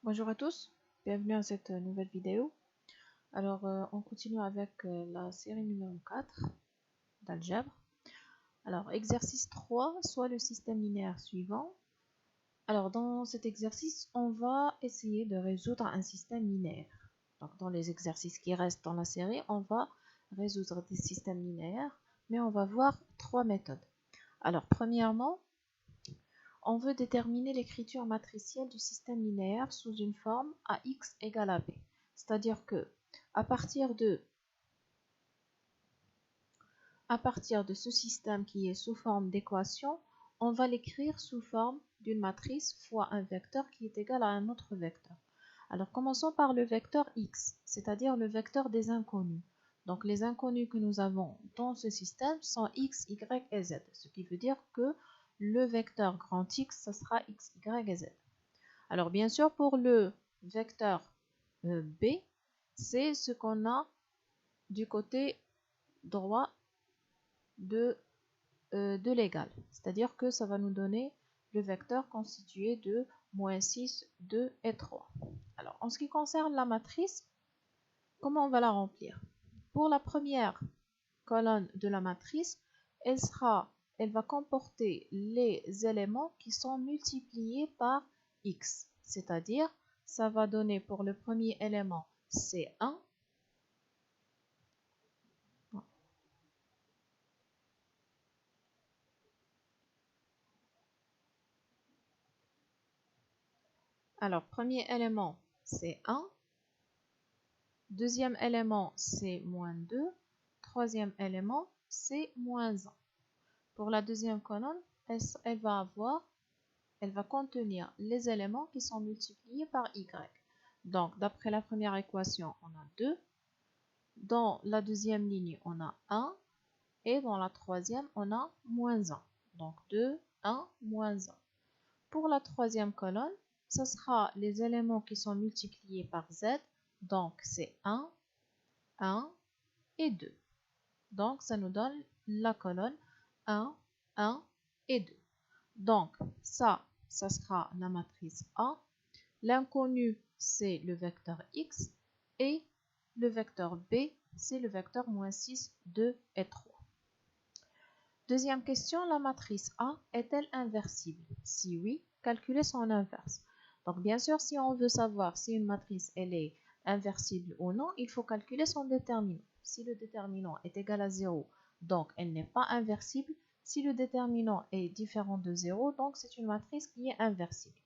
Bonjour à tous, bienvenue à cette nouvelle vidéo. Alors, on continue avec la série numéro 4 d'algèbre. Alors, exercice 3, soit le système linéaire suivant. Alors, dans cet exercice, on va essayer de résoudre un système linéaire. Donc, dans les exercices qui restent dans la série, on va résoudre des systèmes linéaires, mais on va voir trois méthodes. Alors, premièrement, on veut déterminer l'écriture matricielle du système linéaire sous une forme AX égale à B. C'est-à-dire que à partir de ce système qui est sous forme d'équation, on va l'écrire sous forme d'une matrice fois un vecteur qui est égal à un autre vecteur. Alors commençons par le vecteur X, c'est-à-dire le vecteur des inconnus. Donc les inconnus que nous avons dans ce système sont X, Y et Z, ce qui veut dire que le vecteur grand X, ce sera X, Y et Z. Alors bien sûr, pour le vecteur B, c'est ce qu'on a du côté droit de l'égal. C'est-à-dire que ça va nous donner le vecteur constitué de moins 6, 2 et 3. Alors en ce qui concerne la matrice, comment on va la remplir? Pour la première colonne de la matrice, elle va comporter les éléments qui sont multipliés par x, c'est-à-dire ça va donner pour le premier élément C1, alors premier élément c'est 1, deuxième élément c'est moins 2, troisième élément c'est moins 1. Pour la deuxième colonne, elle va contenir les éléments qui sont multipliés par y. Donc, d'après la première équation, on a 2. Dans la deuxième ligne, on a 1. Et dans la troisième, on a moins 1. Donc, 2, 1, moins 1. Pour la troisième colonne, ce sera les éléments qui sont multipliés par z. Donc, c'est 1, 1 et 2. Donc, ça nous donne la colonne 1, 1 et 2. Donc, ça sera la matrice A. L'inconnu, c'est le vecteur X. Et le vecteur B, c'est le vecteur moins 6, 2 et 3. Deuxième question, la matrice A est-elle inversible? Si oui, calculez son inverse. Donc, bien sûr, si on veut savoir si une matrice elle est inversible ou non, il faut calculer son déterminant. Si le déterminant est égal à 0, donc elle n'est pas inversible. Si le déterminant est différent de 0, donc c'est une matrice qui est inversible.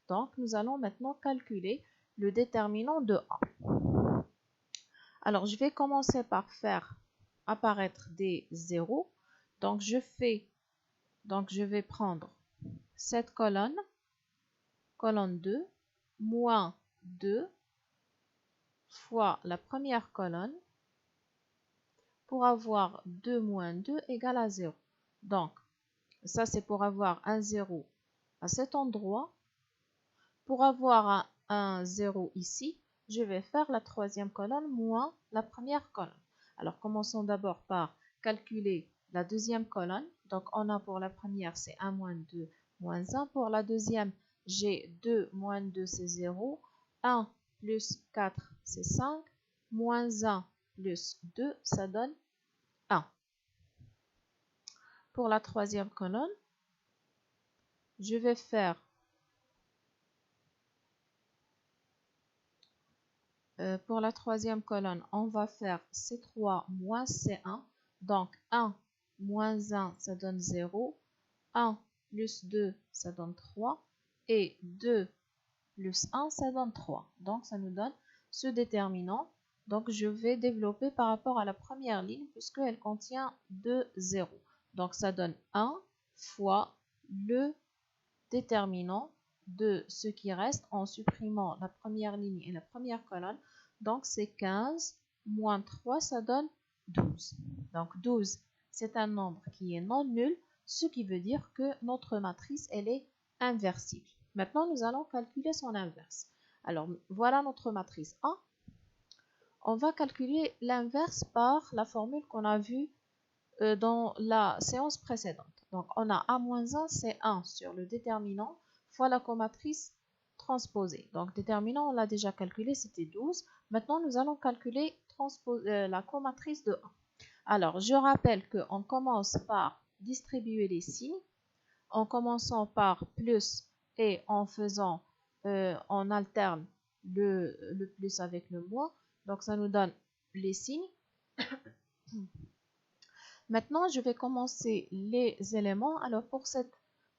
Donc, nous allons maintenant calculer le déterminant de A. Alors, je vais commencer par faire apparaître des zéros. Donc, je vais prendre cette colonne 2, moins 2, fois la première colonne, pour avoir 2 moins 2 égale à 0. Donc, ça c'est pour avoir un 0 à cet endroit. Pour avoir un 0 ici, je vais faire la troisième colonne moins la première colonne. Alors, commençons d'abord par calculer la deuxième colonne. Donc, on a pour la première, c'est 1 moins 2 moins 1. Pour la deuxième, j'ai 2 moins 2, c'est 0. 1 plus 4, c'est 5. Moins 1 plus 2, ça donne 1. Pour la troisième colonne, je vais faire pour la troisième colonne, on va faire C3 moins C1. Donc 1 moins 1, ça donne 0. 1 plus 2, ça donne 3. Et 2 plus 1, ça donne 3. Donc ça nous donne ce déterminant. Donc je vais développer par rapport à la première ligne puisqu'elle contient 2 zéros. Donc ça donne 1 fois le déterminant de ce qui reste en supprimant la première ligne et la première colonne. Donc c'est 15 moins 3, ça donne 12. Donc 12, c'est un nombre qui est non nul, ce qui veut dire que notre matrice, elle est inversible. Maintenant, nous allons calculer son inverse. Alors, voilà notre matrice A. On va calculer l'inverse par la formule qu'on a vue dans la séance précédente. Donc, on a A-1, c'est 1 sur le déterminant, fois la comatrice transposé. Donc, déterminant, on l'a déjà calculé, c'était 12. Maintenant, nous allons calculer la comatrice de 1. Alors, je rappelle qu'on commence par distribuer les signes en commençant par plus et en faisant, on alterne le plus avec le moins. Donc, ça nous donne les signes. Maintenant, je vais commencer les éléments. Alors,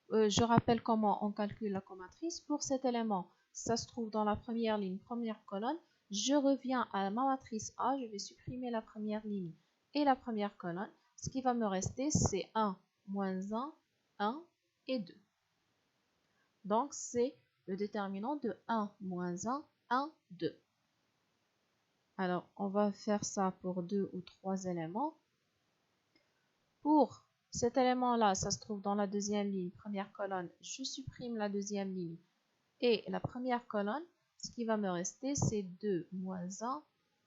je rappelle comment on calcule la comatrice. Pour cet élément, ça se trouve dans la première ligne, première colonne. Je reviens à ma matrice A. Je vais supprimer la première ligne et la première colonne. Ce qui va me rester, c'est 1, moins 1, 1 et 2. Donc, c'est le déterminant de 1, moins 1, 1, 2. Alors, on va faire ça pour 2 ou 3 éléments. Pour cet élément-là, ça se trouve dans la deuxième ligne, première colonne. Je supprime la deuxième ligne et la première colonne. Ce qui va me rester, c'est 2, moins 1,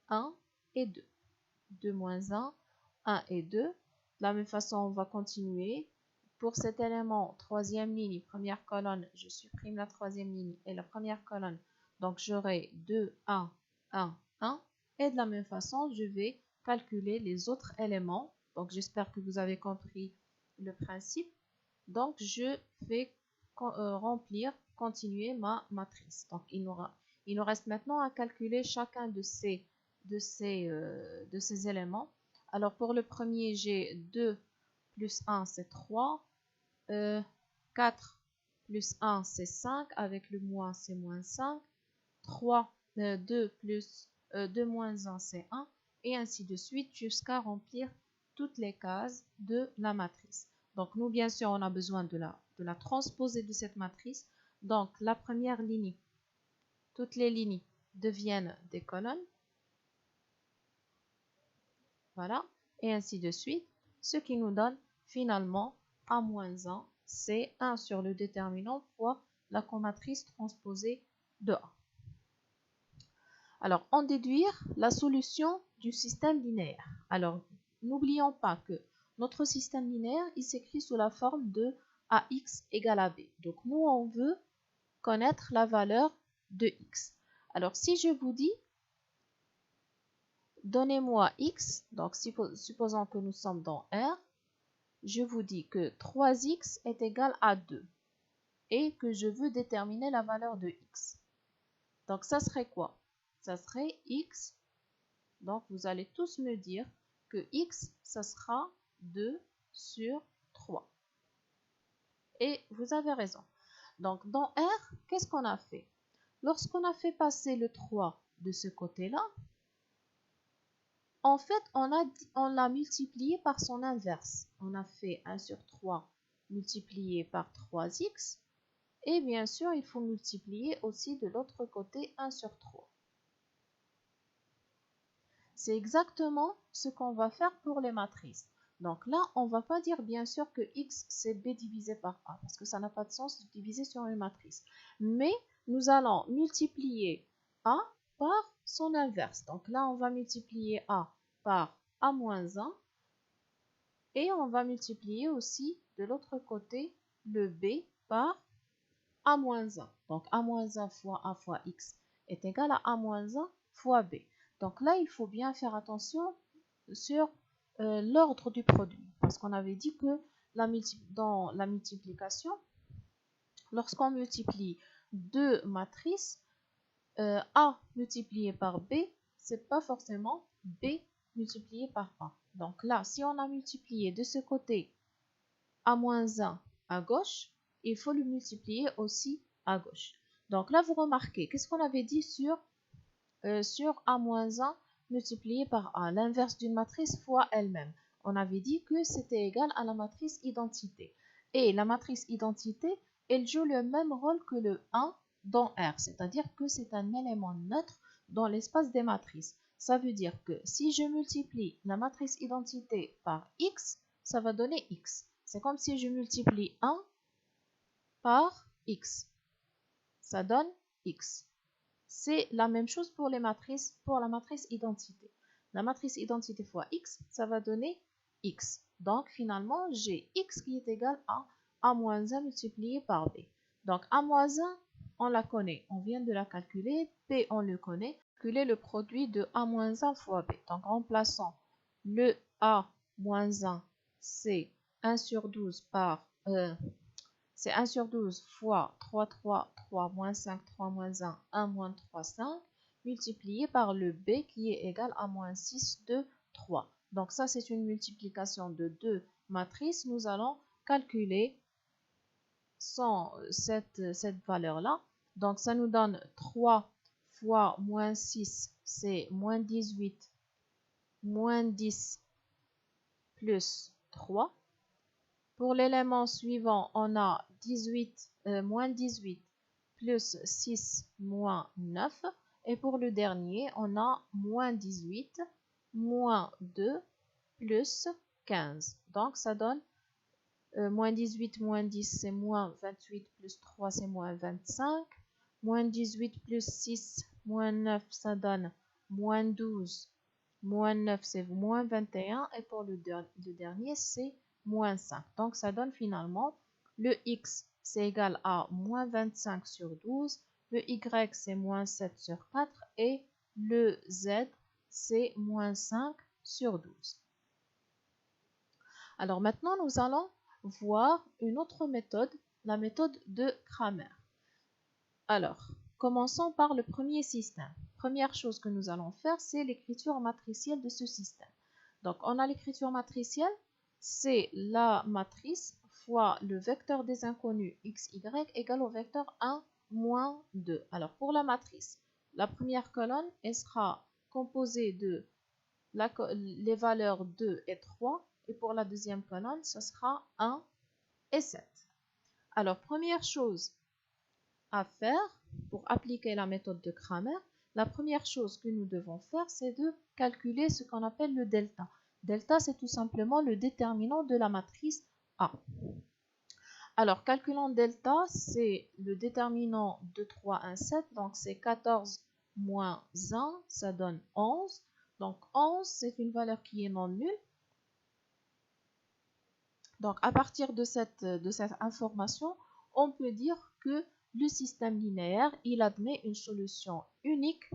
1 et 2. 2 moins 1, 1 et 2. De la même façon, on va continuer. Pour cet élément, troisième ligne, première colonne, je supprime la troisième ligne et la première colonne. Donc, j'aurai 2, 1, 1, 1. Et de la même façon, je vais calculer les autres éléments. Donc, j'espère que vous avez compris le principe. Donc, je vais continuer ma matrice. Donc, il nous reste maintenant à calculer chacun de ces éléments. Alors, pour le premier, j'ai 2 plus 1, c'est 3. 4 plus 1, c'est 5. Avec le moins, c'est moins 5. 2 moins 1, c'est 1. Et ainsi de suite jusqu'à remplir toutes les cases de la matrice. Donc, nous, bien sûr, on a besoin de la transposée de cette matrice. Donc, la première ligne, toutes les lignes deviennent des colonnes. Voilà. Et ainsi de suite. Ce qui nous donne finalement A-1, c'est 1 sur le déterminant fois la comatrice transposée de A. Alors, en déduire la solution du système linéaire. Alors, n'oublions pas que notre système linéaire, il s'écrit sous la forme de AX égale AB. Donc, nous, on veut connaître la valeur de X. Alors, si je vous dis, donnez-moi X, donc supposons que nous sommes dans R, je vous dis que 3x est égal à 2 et que je veux déterminer la valeur de x. Donc, ça serait quoi? Ça serait x. Donc, vous allez tous me dire que x, ça sera 2 sur 3. Et vous avez raison. Donc, dans R, qu'est-ce qu'on a fait? Lorsqu'on a fait passer le 3 de ce côté-là, en fait, on l'a multiplié par son inverse. On a fait 1 sur 3 multiplié par 3x. Et bien sûr, il faut multiplier aussi de l'autre côté 1 sur 3. C'est exactement ce qu'on va faire pour les matrices. Donc là, on ne va pas dire bien sûr que x c'est b divisé par a, parce que ça n'a pas de sens de diviser sur une matrice. Mais nous allons multiplier a par son inverse. Donc là, on va multiplier a par a-1 et on va multiplier aussi de l'autre côté le b par a-1. Donc a-1 fois a fois x est égal à a-1 fois b. Donc là, il faut bien faire attention sur l'ordre du produit. Parce qu'on avait dit que dans la multiplication, lorsqu'on multiplie deux matrices, A multiplié par B, c'est pas forcément B multiplié par A. Donc là, si on a multiplié de ce côté A-1 à gauche, il faut le multiplier aussi à gauche. Donc là, vous remarquez, qu'est-ce qu'on avait dit sur A-1 multiplié par A, l'inverse d'une matrice fois elle-même. On avait dit que c'était égal à la matrice identité. Et la matrice identité, elle joue le même rôle que le 1 dans R, c'est-à-dire que c'est un élément neutre dans l'espace des matrices. Ça veut dire que si je multiplie la matrice identité par x, ça va donner x. C'est comme si je multiplie 1 par x. Ça donne x. C'est la même chose pour les matrices, pour la matrice identité. La matrice identité fois x, ça va donner x. Donc, finalement, j'ai x qui est égal à a-1 multiplié par b. Donc, a-1, on la connaît, on vient de la calculer. P, on le connaît. Calculer le produit de A-1 fois B. Donc, remplaçons le A-1, c'est 1 sur 12 par... c'est 1 sur 12 fois 3, 3, 3, moins 5, 3, moins 1, 1, moins 3, 5, multiplié par le B qui est égal à moins 6, 2, 3. Donc ça, c'est une multiplication de deux matrices. Nous allons calculer cette valeur-là. Donc ça nous donne 3 fois moins 6, c'est moins 18, moins 10 plus 3. Pour l'élément suivant, on a 18, moins 18 plus 6 moins 9. Et pour le dernier, on a moins 18 moins 2 plus 15. Donc ça donne moins 18 moins 10, c'est moins 28 plus 3, c'est moins 25. Moins 18 plus 6 moins 9, ça donne moins 12. Moins 9, c'est moins 21. Et pour le dernier, c'est moins 5. Donc, ça donne finalement le x, c'est égal à moins 25 sur 12. Le y, c'est moins 7 sur 4. Et le z, c'est moins 5 sur 12. Alors maintenant, nous allons voir une autre méthode, la méthode de Cramer. Alors, commençons par le premier système. Première chose que nous allons faire, c'est l'écriture matricielle de ce système. Donc, on a l'écriture matricielle, c'est la matrice fois le vecteur des inconnus x, y égale au vecteur 1, moins 2. Alors, pour la matrice, la première colonne, elle sera composée de les valeurs 2 et 3. Et pour la deuxième colonne, ce sera 1 et 7. Alors, première chose à faire pour appliquer la méthode de Cramer, la première chose que nous devons faire, c'est de calculer ce qu'on appelle le delta. Delta, c'est tout simplement le déterminant de la matrice A. Alors, calculons delta, c'est le déterminant de 3, 1, 7. Donc, c'est 14 moins 1, ça donne 11. Donc, 11, c'est une valeur qui est non nulle. Donc, à partir de cette information, on peut dire que le système linéaire, il admet une solution unique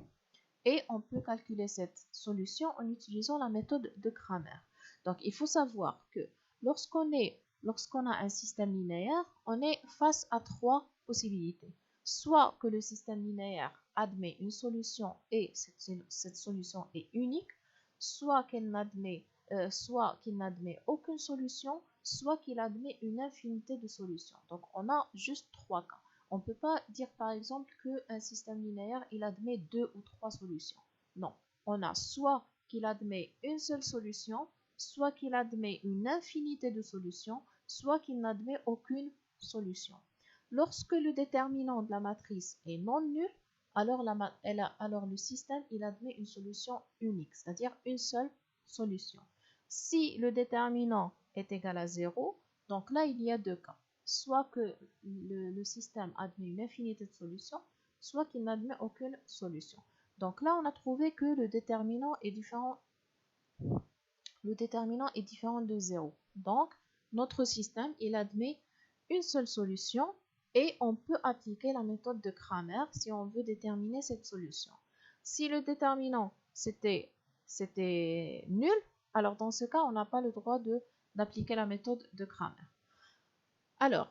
et on peut calculer cette solution en utilisant la méthode de Cramer. Donc, il faut savoir que lorsqu'on a un système linéaire, on est face à trois possibilités. Soit que le système linéaire admet une solution et cette solution est unique, soit qu'il n'admet aucune solution, soit qu'il admet une infinité de solutions. Donc, on a juste trois cas. On ne peut pas dire par exemple qu'un système linéaire, il admet deux ou trois solutions. Non, on a soit qu'il admet une seule solution, soit qu'il admet une infinité de solutions, soit qu'il n'admet aucune solution. Lorsque le déterminant de la matrice est non nul, alors le système il admet une solution unique, c'est-à-dire une seule solution. Si le déterminant est égal à 0, donc là il y a deux cas. Soit que le système admet une infinité de solutions, soit qu'il n'admet aucune solution. Donc là, on a trouvé que le déterminant est différent de 0. Donc, notre système, il admet une seule solution et on peut appliquer la méthode de Cramer si on veut déterminer cette solution. Si le déterminant, c'était nul, alors dans ce cas, on n'a pas le droit d'appliquer la méthode de Cramer. Alors,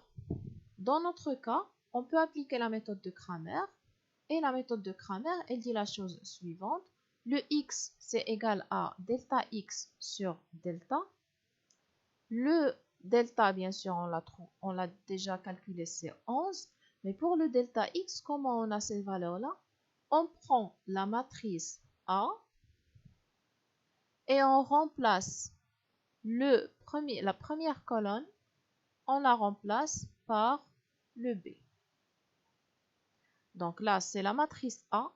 dans notre cas, on peut appliquer la méthode de Cramer. Et la méthode de Cramer, elle dit la chose suivante. Le x, c'est égal à delta x sur delta. Le delta, bien sûr, on l'a déjà calculé, c'est 11. Mais pour le delta x, comment on a ces valeurs-là? On prend la matrice A et on remplace la première colonne, on la remplace par le B. Donc là, c'est la matrice A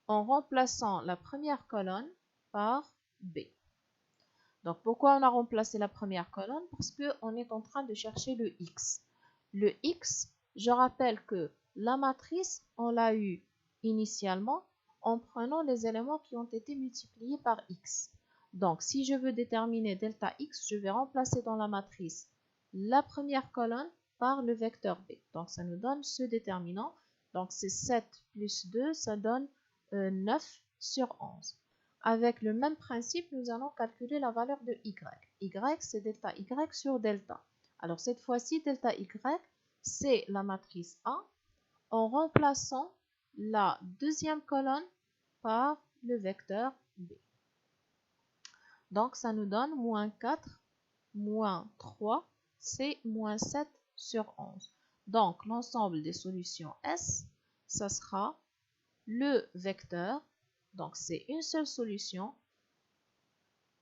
en remplaçant la première colonne par B. Donc pourquoi on a remplacé la première colonne? Parce qu'on est en train de chercher le x. Le x, je rappelle que la matrice, on l'a eu initialement en prenant les éléments qui ont été multipliés par x. Donc si je veux déterminer delta x, je vais remplacer dans la matrice la première colonne par le vecteur B. Donc, ça nous donne ce déterminant. Donc, c'est 7 plus 2, ça donne 9 sur 11. Avec le même principe, nous allons calculer la valeur de y. Y, c'est delta y sur delta. Alors, cette fois-ci, delta y, c'est la matrice A en remplaçant la deuxième colonne par le vecteur B. Donc, ça nous donne moins 4, moins 3, c'est moins 7 sur 11. Donc, l'ensemble des solutions S, ça sera le vecteur. Donc, c'est une seule solution.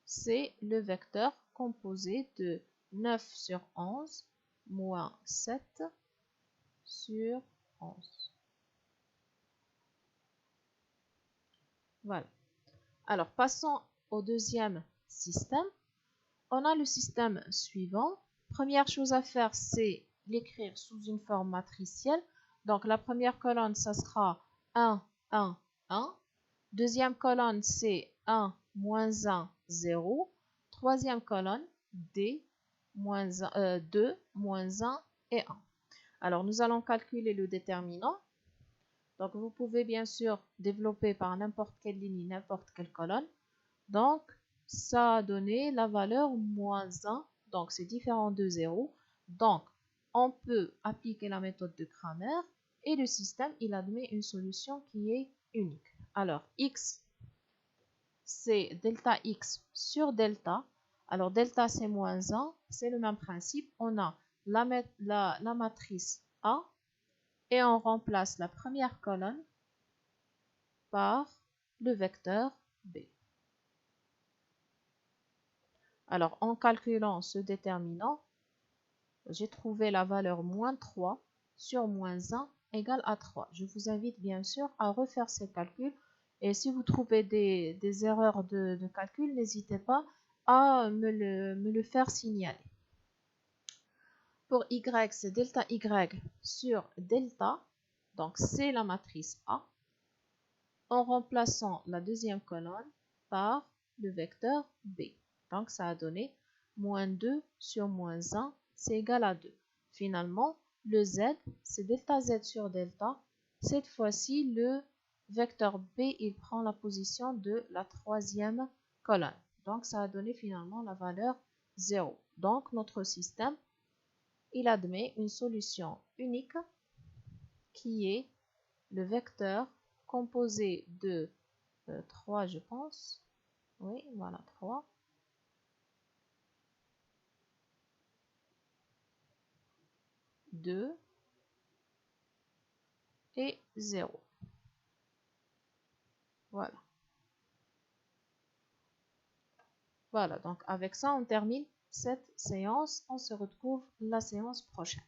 C'est le vecteur composé de 9 sur 11 moins 7 sur 11. Voilà. Alors, passons au deuxième système. On a le système suivant. Première chose à faire, c'est l'écrire sous une forme matricielle. Donc, la première colonne, ça sera 1, 1, 1. Deuxième colonne, c'est 1, moins 1, 0. Troisième colonne, D, 2, moins 1 et 1. Alors, nous allons calculer le déterminant. Donc, vous pouvez bien sûr développer par n'importe quelle ligne, n'importe quelle colonne. Donc, ça a donné la valeur moins 1. Donc, c'est différent de 0. Donc, on peut appliquer la méthode de Cramer et le système, il admet une solution qui est unique. Alors, x, c'est delta x sur delta. Alors, delta, c'est moins 1. C'est le même principe. On a la matrice A et on remplace la première colonne par le vecteur B. Alors, en calculant ce déterminant, j'ai trouvé la valeur moins 3 sur moins 1 égale à 3. Je vous invite bien sûr à refaire ces calculs. Et si vous trouvez des erreurs de calcul, n'hésitez pas à me le faire signaler. Pour y, c'est delta y sur delta. Donc, c'est la matrice A. En remplaçant la deuxième colonne par le vecteur B. Donc, ça a donné moins 2 sur moins 1, c'est égal à 2. Finalement, le Z, c'est delta Z sur delta. Cette fois-ci, le vecteur B, il prend la position de la troisième colonne. Donc, ça a donné finalement la valeur 0. Donc, notre système, il admet une solution unique qui est le vecteur composé de 3, je pense. Oui, voilà, 3. 2 et 0. Voilà. Voilà, donc avec ça, on termine cette séance. On se retrouve la séance prochaine.